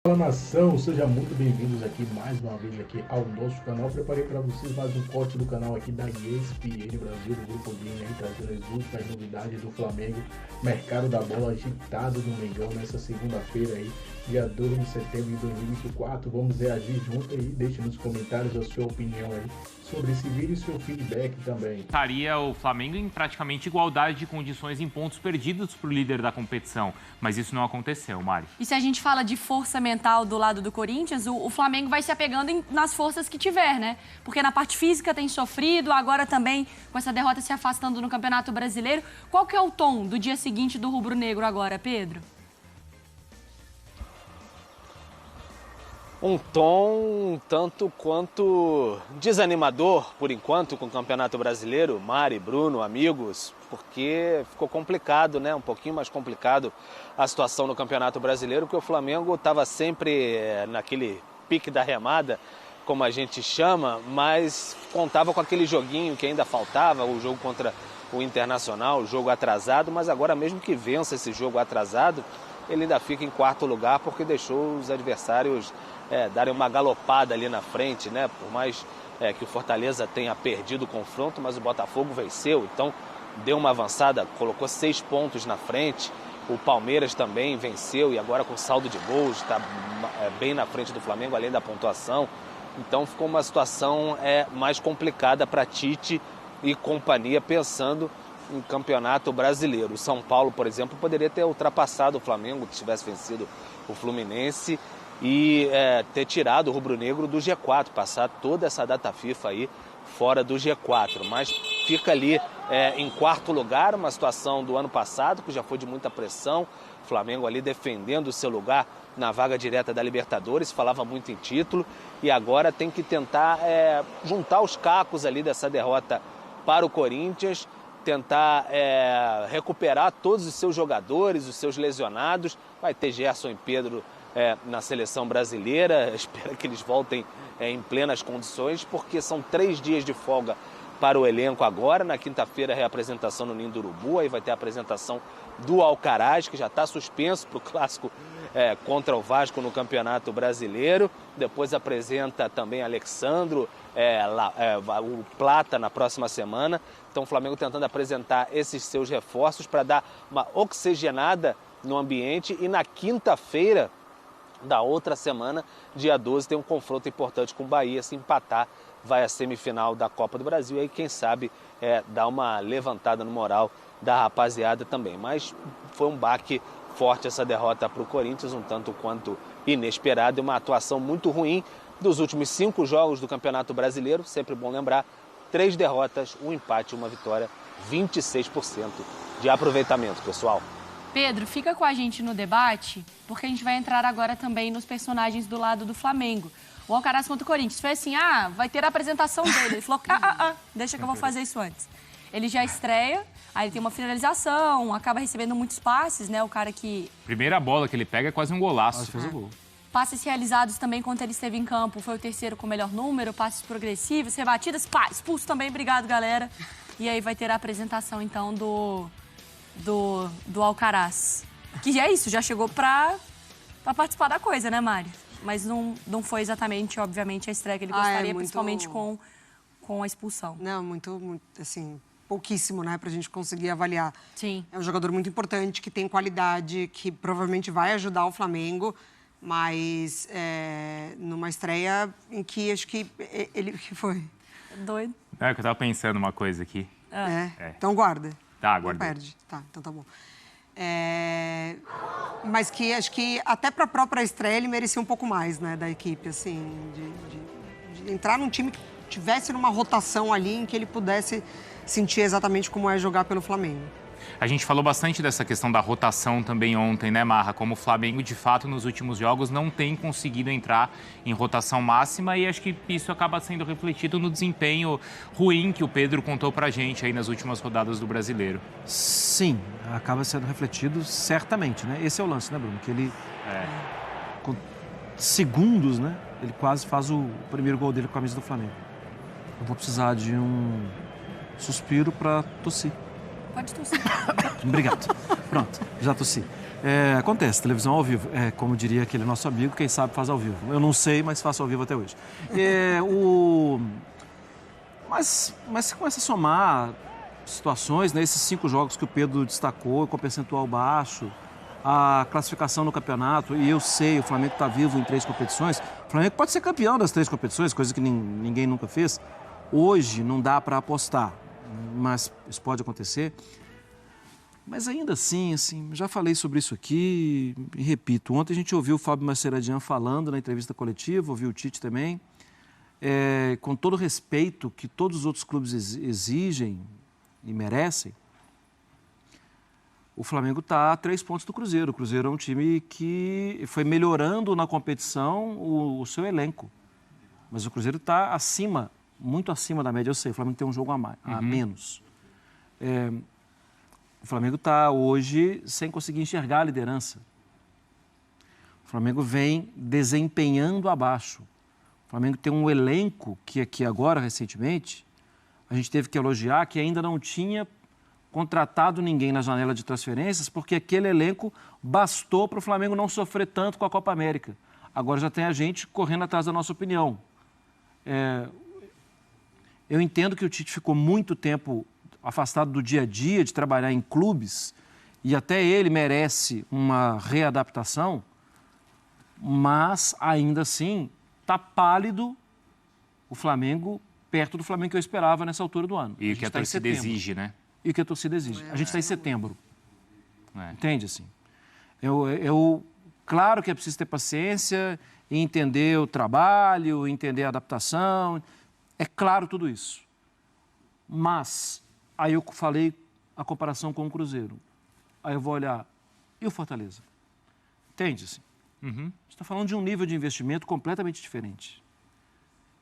Fala nação, sejam muito bem-vindos aqui mais uma vez aqui ao nosso canal. Preparei para vocês mais um corte do canal aqui da ESPN Brasil, do Grupo Game, aí, trazendo as últimas novidades do Flamengo, mercado da bola agitado no Mengão nessa segunda-feira aí, dia 2 de setembro de 2024. Vamos reagir junto aí, deixe nos comentários a sua opinião aí sobre esse vídeo e seu feedback também. Estaria o Flamengo em praticamente igualdade de condições em pontos perdidos para o líder da competição, mas isso não aconteceu, Mari. E se a gente fala de força mental do lado do Corinthians, o Flamengo vai se apegando nas forças que tiver, né? Porque na parte física tem sofrido, agora também com essa derrota se afastando no Campeonato Brasileiro. Qual que é o tom do dia seguinte do rubro-negro agora, Pedro? Um tom tanto quanto desanimador, por enquanto, com o Campeonato Brasileiro. Mari, Bruno, amigos, porque ficou complicado, né? Um pouquinho mais complicado a situação no Campeonato Brasileiro, porque o Flamengo estava sempre naquele pique da remada, como a gente chama, mas contava com aquele joguinho que ainda faltava, o jogo contra o Internacional, o jogo atrasado, mas agora mesmo que vença esse jogo atrasado, ele ainda fica em quarto lugar porque deixou os adversários darem uma galopada ali na frente, né? Por mais que o Fortaleza tenha perdido o confronto, mas o Botafogo venceu, então deu uma avançada, colocou 6 pontos na frente. O Palmeiras também venceu e agora com saldo de gols está bem na frente do Flamengo, além da pontuação. Então ficou uma situação mais complicada para Tite e companhia, pensando em Campeonato Brasileiro. O São Paulo, por exemplo, poderia ter ultrapassado o Flamengo, se tivesse vencido o Fluminense, e ter tirado o rubro-negro do G4, passar toda essa data FIFA aí fora do G4. Mas fica ali em quarto lugar, uma situação do ano passado, que já foi de muita pressão. O Flamengo ali defendendo o seu lugar na vaga direta da Libertadores, falava muito em título, e agora tem que tentar juntar os cacos ali dessa derrota para o Corinthians, tentar recuperar todos os seus jogadores, os seus lesionados. Vai ter Gerson e Pedro na seleção brasileira, espero que eles voltem em plenas condições, porque são 3 dias de folga para o elenco agora. Na quinta-feira, reapresentação no Ninho do Urubu, aí vai ter a apresentação do Alcaraz, que já está suspenso para o clássico contra o Vasco no Campeonato Brasileiro. Depois apresenta também Alexandro, o Plata na próxima semana. Então o Flamengo tentando apresentar esses seus reforços para dar uma oxigenada no ambiente. E na quinta-feira da outra semana, dia 12, tem um confronto importante com o Bahia. Se empatar, vai à semifinal da Copa do Brasil. E aí, quem sabe, dar uma levantada no moral da rapaziada também. Mas foi um baque forte essa derrota para o Corinthians, um tanto quanto inesperada, e uma atuação muito ruim dos últimos 5 jogos do Campeonato Brasileiro. Sempre bom lembrar, 3 derrotas, 1 empate e 1 vitória, 26% de aproveitamento, pessoal. Pedro, fica com a gente no debate, porque a gente vai entrar agora também nos personagens do lado do Flamengo. O Alcaraz contra o Corinthians foi assim, vai ter a apresentação dele. Ele falou, deixa que eu vou fazer isso antes. Ele já estreia, aí ele tem uma finalização, acaba recebendo muitos passes, né? O cara que... Primeira bola que ele pega é quase um golaço. Fez o gol. Passes realizados também quando ele esteve em campo, foi o terceiro com o melhor número, passes progressivos, rebatidas, expulso também, obrigado, galera. E aí vai ter a apresentação, então, do Alcaraz. Que já é isso, já chegou pra participar da coisa, né, Mari? Mas não foi exatamente, obviamente, a estreia que ele gostaria, principalmente com a expulsão. Não, muito, assim, pouquíssimo, né, pra gente conseguir avaliar. Sim. É um jogador muito importante, que tem qualidade, que provavelmente vai ajudar o Flamengo, mas numa estreia em que acho que ele... que foi? Doido. Que eu tava pensando uma coisa aqui. Então guarda. Tá, Não guardei. perde. Tá, então tá bom. Mas que acho que até para a própria estreia ele merecia um pouco mais, né, da equipe, assim, de entrar num time que tivesse numa rotação ali em que ele pudesse sentir exatamente como é jogar pelo Flamengo. A gente falou bastante dessa questão da rotação também ontem, né, Marra? Como o Flamengo, de fato, nos últimos jogos não tem conseguido entrar em rotação máxima, e acho que isso acaba sendo refletido no desempenho ruim que o Pedro contou pra gente aí nas últimas rodadas do Brasileiro. Sim, acaba sendo refletido certamente, né? Esse é o lance, né, Bruno? Que ele, com segundos, né, ele quase faz o primeiro gol dele com a camisa do Flamengo. Eu vou precisar de um suspiro para tossir. Pode tossir. Obrigado. Pronto, já tossi. Acontece, televisão ao vivo. Como diria aquele nosso amigo, quem sabe faz ao vivo. Eu não sei, mas faço ao vivo até hoje. Mas você começa a somar situações, né? Esses 5 jogos que o Pedro destacou, com percentual baixo, a classificação no campeonato, e eu sei, o Flamengo está vivo em 3 competições. O Flamengo pode ser campeão das 3 competições, coisa que ninguém nunca fez. Hoje não dá para apostar, mas isso pode acontecer. Mas ainda assim, já falei sobre isso aqui e repito. Ontem a gente ouviu o Fábio Mascheradian falando na entrevista coletiva, ouviu o Tite também, com todo o respeito que todos os outros clubes exigem e merecem. O Flamengo está a 3 pontos do Cruzeiro. O Cruzeiro é um time que foi melhorando na competição o seu elenco. Mas o Cruzeiro está acima, muito acima da média. Eu sei, o Flamengo tem um jogo a menos. O Flamengo está hoje sem conseguir enxergar a liderança. O Flamengo vem desempenhando abaixo. O Flamengo tem um elenco que aqui agora, recentemente, a gente teve que elogiar, que ainda não tinha contratado ninguém na janela de transferências, porque aquele elenco bastou para o Flamengo não sofrer tanto com a Copa América. Agora já tem a gente correndo atrás da nossa opinião. Eu entendo que o Tite ficou muito tempo afastado do dia a dia, de trabalhar em clubes, e até ele merece uma readaptação, mas ainda assim está pálido o Flamengo, perto do Flamengo que eu esperava nessa altura do ano. E o que a torcida exige, né? E o que a torcida exige. A gente está em setembro. Entende, assim? Claro que é preciso ter paciência e entender o trabalho, entender a adaptação. É claro tudo isso. Mas, aí eu falei a comparação com o Cruzeiro. Aí eu vou olhar, e o Fortaleza? Entende, assim? Você está falando de um nível de investimento completamente diferente.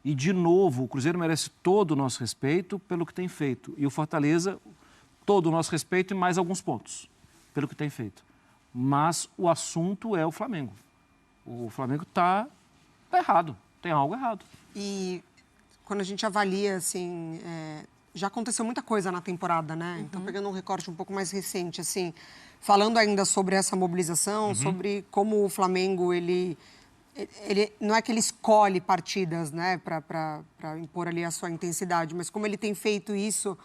E, de novo, o Cruzeiro merece todo o nosso respeito pelo que tem feito. E o Fortaleza, todo o nosso respeito e mais alguns pontos pelo que tem feito. Mas o assunto é o Flamengo. O Flamengo está errado, tem algo errado. E quando a gente avalia, assim, já aconteceu muita coisa na temporada, né? Então, pegando um recorte um pouco mais recente, assim, falando ainda sobre essa mobilização, sobre como o Flamengo, ele não é que ele escolhe partidas, né, para impor ali a sua intensidade, mas como ele tem feito isso,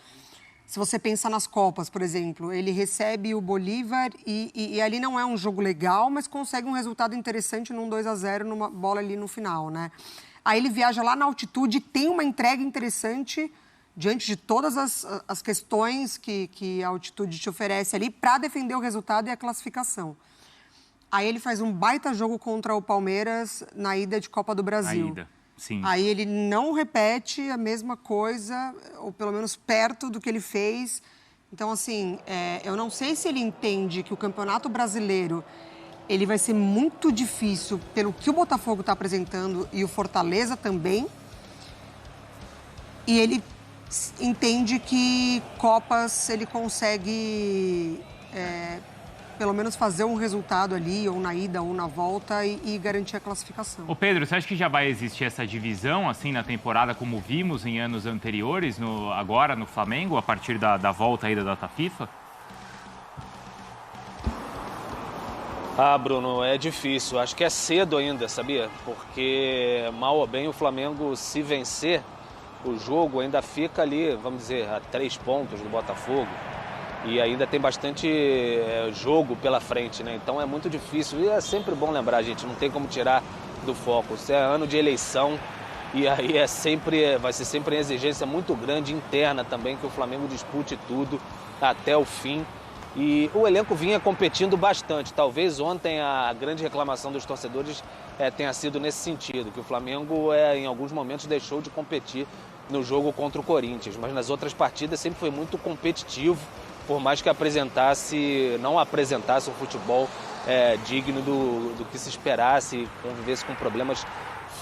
se você pensa nas Copas, por exemplo, ele recebe o Bolívar e ali não é um jogo legal, mas consegue um resultado interessante num 2-0, numa bola ali no final, né? Aí ele viaja lá na altitude e tem uma entrega interessante diante de todas as questões que a altitude te oferece ali para defender o resultado e a classificação. Aí ele faz um baita jogo contra o Palmeiras na ida de Copa do Brasil. Na ida, sim. Aí ele não repete a mesma coisa, ou pelo menos perto do que ele fez. Então, assim, eu não sei se ele entende que o Campeonato Brasileiro ele vai ser muito difícil pelo que o Botafogo está apresentando e o Fortaleza também. E ele entende que Copas ele consegue... pelo menos fazer um resultado ali, ou na ida ou na volta, e garantir a classificação. Ô Pedro, você acha que já vai existir essa divisão, assim, na temporada, como vimos em anos anteriores, agora no Flamengo, a partir da volta aí da data FIFA? Bruno, é difícil. Acho que é cedo ainda, sabia? Porque, mal ou bem, o Flamengo, se vencer o jogo, ainda fica ali, vamos dizer, a 3 pontos do Botafogo. E ainda tem bastante jogo pela frente, né? Então é muito difícil. E é sempre bom lembrar, gente, não tem como tirar do foco. Isso é ano de eleição e aí vai ser sempre uma exigência muito grande interna também, que o Flamengo dispute tudo até o fim. E o elenco vinha competindo bastante. Talvez ontem a grande reclamação dos torcedores tenha sido nesse sentido, que o Flamengo em alguns momentos deixou de competir no jogo contra o Corinthians. Mas nas outras partidas sempre foi muito competitivo, por mais que não apresentasse um futebol digno do que se esperasse, convivesse com problemas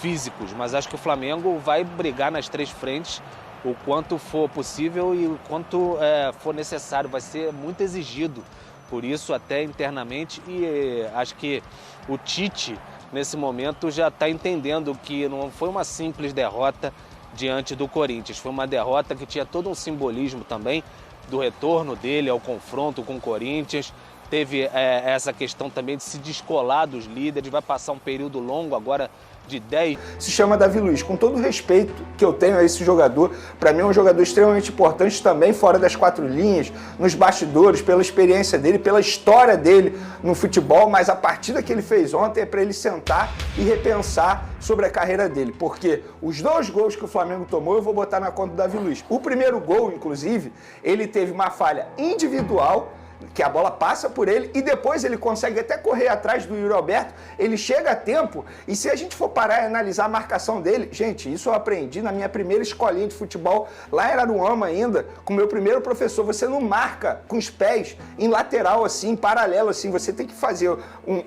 físicos. Mas acho que o Flamengo vai brigar nas 3 frentes o quanto for possível e o quanto for necessário. Vai ser muito exigido por isso, até internamente. E acho que o Tite, nesse momento, já está entendendo que não foi uma simples derrota diante do Corinthians. Foi uma derrota que tinha todo um simbolismo também, do retorno dele ao confronto com o Corinthians. Teve essa questão também de se descolar dos líderes, vai passar um período longo agora de 10. Se chama Davi Luiz. Com todo o respeito que eu tenho a esse jogador, para mim é um jogador extremamente importante também fora das quatro linhas, nos bastidores, pela experiência dele, pela história dele no futebol, mas a partida que ele fez ontem é para ele sentar e repensar sobre a carreira dele, porque os 2 gols que o Flamengo tomou eu vou botar na conta do Davi Luiz. O primeiro gol, inclusive, ele teve uma falha individual, que a bola passa por ele e depois ele consegue até correr atrás do Yuri Alberto, ele chega a tempo e se a gente for parar e analisar a marcação dele, gente, isso eu aprendi na minha primeira escolinha de futebol, lá em Araruama ainda, com o meu primeiro professor, você não marca com os pés em lateral assim, em paralelo assim, você tem que fazer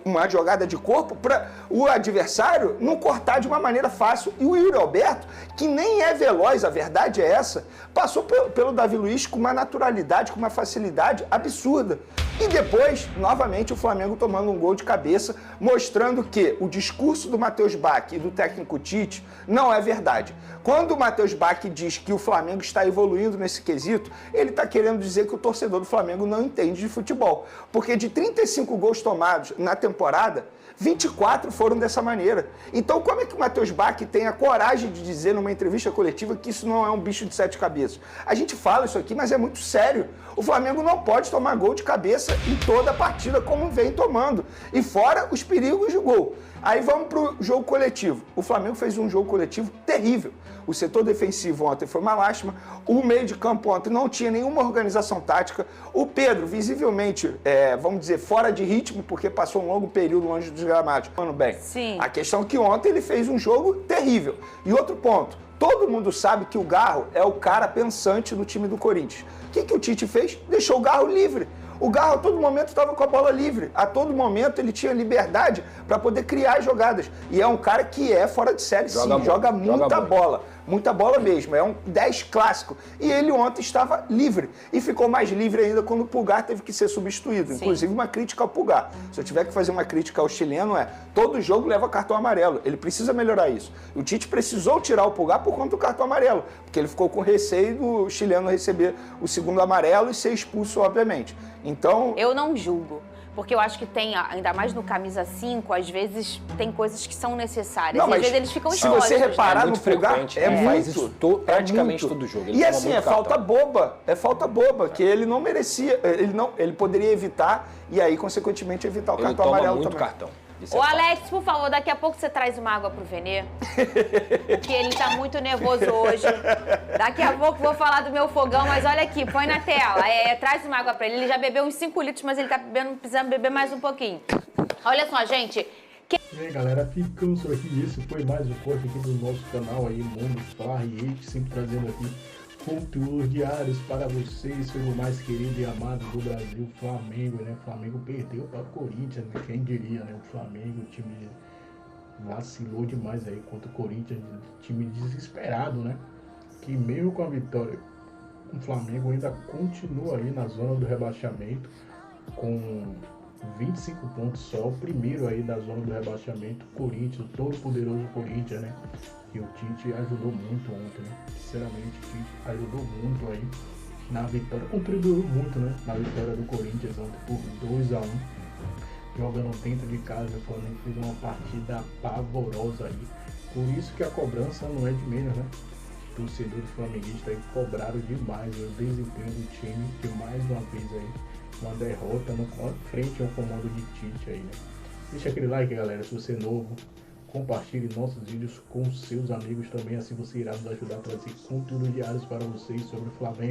uma jogada de corpo para o adversário não cortar de uma maneira fácil e o Yuri Alberto, que nem é veloz, a verdade é essa, passou pelo Davi Luiz com uma naturalidade, com uma facilidade absurda. E depois, novamente, o Flamengo tomando um gol de cabeça, mostrando que o discurso do Matheus Bach e do técnico Tite não é verdade. Quando o Matheus Bach diz que o Flamengo está evoluindo nesse quesito, ele está querendo dizer que o torcedor do Flamengo não entende de futebol. Porque de 35 gols tomados na temporada, 24 foram dessa maneira. Então, como é que o Matheus Bach tem a coragem de dizer numa entrevista coletiva que isso não é um bicho de 7 cabeças? A gente fala isso aqui, mas é muito sério. O Flamengo não pode tomar gol de cabeça em toda a partida como vem tomando. E fora os perigos de gol. Aí vamos para o jogo coletivo. O Flamengo fez um jogo coletivo terrível. O setor defensivo ontem foi uma lástima. O meio de campo ontem não tinha nenhuma organização tática. O Pedro, visivelmente, vamos dizer, fora de ritmo, porque passou um longo período longe dos gramados. Mano, bem, sim. A questão é que ontem ele fez um jogo terrível. E outro ponto, todo mundo sabe que o Garro é o cara pensante do time do Corinthians. O que o Tite fez? Deixou o Garro livre. O Garro a todo momento estava com a bola livre. A todo momento ele tinha liberdade para poder criar jogadas. E é um cara que é fora de série, joga muita bola. Muita bola mesmo, é um 10 clássico. E ele ontem estava livre. E ficou mais livre ainda quando o Pulgar teve que ser substituído. Sim. Inclusive uma crítica ao Pulgar. Se eu tiver que fazer uma crítica ao chileno, todo jogo leva cartão amarelo. Ele precisa melhorar isso. O Tite precisou tirar o Pulgar por conta do cartão amarelo. Porque ele ficou com receio do chileno receber o segundo amarelo e ser expulso, obviamente. Então... Eu não julgo. Porque eu acho que tem, ainda mais no camisa 5, às vezes tem coisas que são necessárias. Não, e às vezes eles ficam se expostos. você reparar no Pulgar, ele faz isso praticamente todo jogo. E assim, é falta boba. É falta boba, que ele não merecia, ele poderia evitar e aí, consequentemente, evitar o cartão amarelo muito também. Cartão. Ô, Alex, por favor, daqui a pouco você traz uma água pro Venê. Porque ele tá muito nervoso hoje. Daqui a pouco vou falar do meu fogão, mas olha aqui, põe na tela. Traz uma água pra ele. Ele já bebeu uns 5 litros, mas ele tá precisando beber mais um pouquinho. Olha só, gente. E aí, galera, ficamos por aqui. Esse foi mais um corte aqui do nosso canal aí, Mundo Fla e Hate, sempre trazendo aqui conteúdos diários para vocês, pelo mais querido e amado do Brasil, Flamengo, né? O Flamengo perdeu para o Corinthians, né? Quem diria, né? O Flamengo, o time vacilou demais aí contra o Corinthians, time desesperado, né? Que mesmo com a vitória, o Flamengo ainda continua aí na zona do rebaixamento, com 25 pontos só, o primeiro aí da zona do rebaixamento, Corinthians, o todo poderoso Corinthians, né? E o Tite ajudou muito ontem, né? Sinceramente, o Tite ajudou muito aí na vitória, contribuiu muito, né? Na vitória do Corinthians ontem por 2-1, jogando dentro de casa. O Flamengo fez uma partida pavorosa aí, por isso que a cobrança não é de menos, né? Torcedores flamenguistas aí cobraram demais o desempenho do time, que mais uma vez aí, uma derrota no frente ao comando de Tite aí, né? Deixa aquele like, galera, se você é novo. Compartilhe nossos vídeos com seus amigos também, assim você irá nos ajudar a trazer conteúdos diários para vocês sobre o Flamengo.